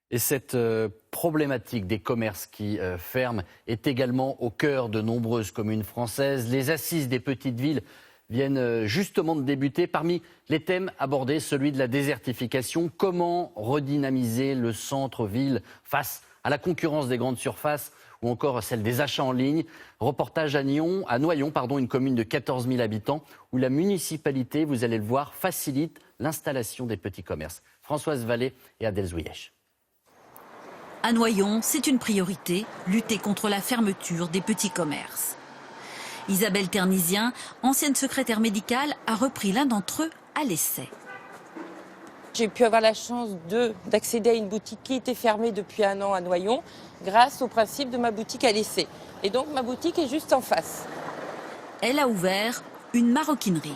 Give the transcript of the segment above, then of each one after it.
Et cette problématique des commerces qui ferment est également au cœur de nombreuses communes françaises. Les assises des petites villes viennent justement de débuter. Parmi les thèmes abordés, celui de la désertification. Comment redynamiser le centre-ville face à la concurrence des grandes surfaces ou encore celle des achats en ligne. Reportage à Noyon, une commune de 14 000 habitants, où la municipalité, vous allez le voir, facilite l'installation des petits commerces. Françoise Vallée et Adèle Zouillèche. À Noyon, c'est une priorité, lutter contre la fermeture des petits commerces. Isabelle Ternisien, ancienne secrétaire médicale, a repris l'un d'entre eux à l'essai. J'ai pu avoir la chance d'accéder à une boutique qui était fermée depuis 1 an à Noyon, grâce au principe de ma boutique à l'essai. Et donc ma boutique est juste en face. Elle a ouvert une maroquinerie.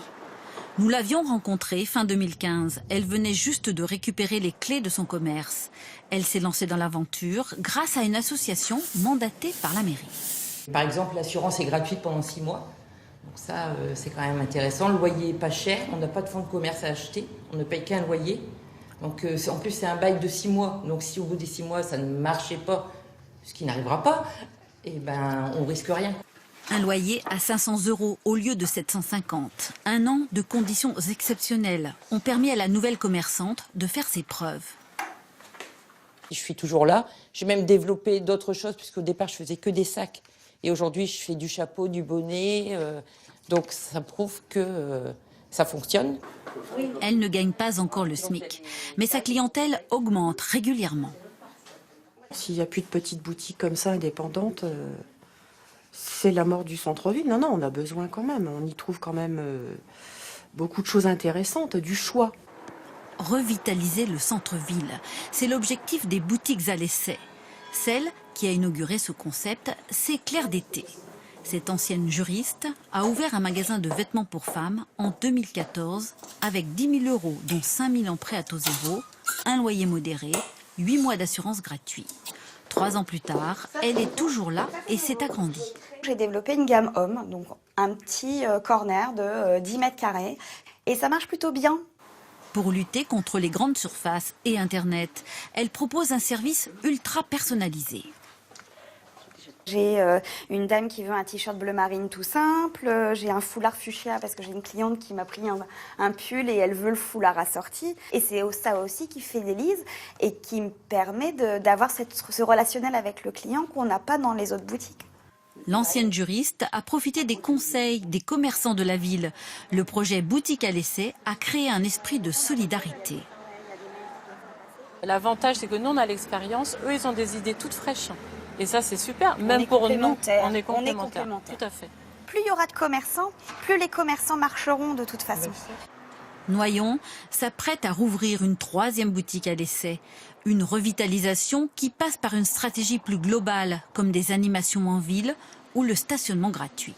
Nous l'avions rencontrée fin 2015. Elle venait juste de récupérer les clés de son commerce. Elle s'est lancée dans l'aventure grâce à une association mandatée par la mairie. Par exemple, l'assurance est gratuite pendant 6 mois. Donc ça, c'est quand même intéressant. Le loyer n'est pas cher. On n'a pas de fonds de commerce à acheter. On ne paye qu'un loyer. Donc en plus, c'est un bail de 6 mois. Donc si au bout des 6 mois, ça ne marchait pas, ce qui n'arrivera pas, on risque rien. Un loyer à 500 € au lieu de 750. 1 an de conditions exceptionnelles ont permis à la nouvelle commerçante de faire ses preuves. Je suis toujours là. J'ai même développé d'autres choses, puisqu'au départ, je faisais que des sacs. Et aujourd'hui, je fais du chapeau, du bonnet. Donc ça prouve que ça fonctionne. Elle ne gagne pas encore le SMIC, mais sa clientèle augmente régulièrement. S'il n'y a plus de petites boutiques comme ça, indépendantes, c'est la mort du centre-ville. Non, on a besoin quand même. On y trouve quand même beaucoup de choses intéressantes, du choix. Revitaliser le centre-ville, c'est l'objectif des boutiques à l'essai. Celle qui a inauguré ce concept, c'est Claire D'été. Cette ancienne juriste a ouvert un magasin de vêtements pour femmes en 2014 avec 10 000 €, dont 5 000 en prêt à taux zéro, un loyer modéré, 8 mois d'assurance gratuit. 3 ans plus tard, elle est toujours là et s'est agrandie. J'ai développé une gamme homme, donc un petit corner de 10 mètres carrés, et ça marche plutôt bien. Pour lutter contre les grandes surfaces et Internet, elle propose un service ultra personnalisé. J'ai une dame qui veut un t-shirt bleu marine tout simple, j'ai un foulard fuchsia parce que j'ai une cliente qui m'a pris un pull et elle veut le foulard assorti. Et c'est ça aussi qui fidélise et qui me permet d'avoir ce relationnel avec le client qu'on n'a pas dans les autres boutiques. L'ancienne juriste a profité des conseils des commerçants de la ville. Le projet Boutique à l'essai a créé un esprit de solidarité. L'avantage, c'est que nous, on a l'expérience. Eux, ils ont des idées toutes fraîches. Et ça, c'est super. Même pour nous, on est complémentaires. Tout à fait. Plus il y aura de commerçants, plus les commerçants marcheront de toute façon. Noyon s'apprête à rouvrir une 3e boutique à l'essai. Une revitalisation qui passe par une stratégie plus globale, comme des animations en ville ou le stationnement gratuit.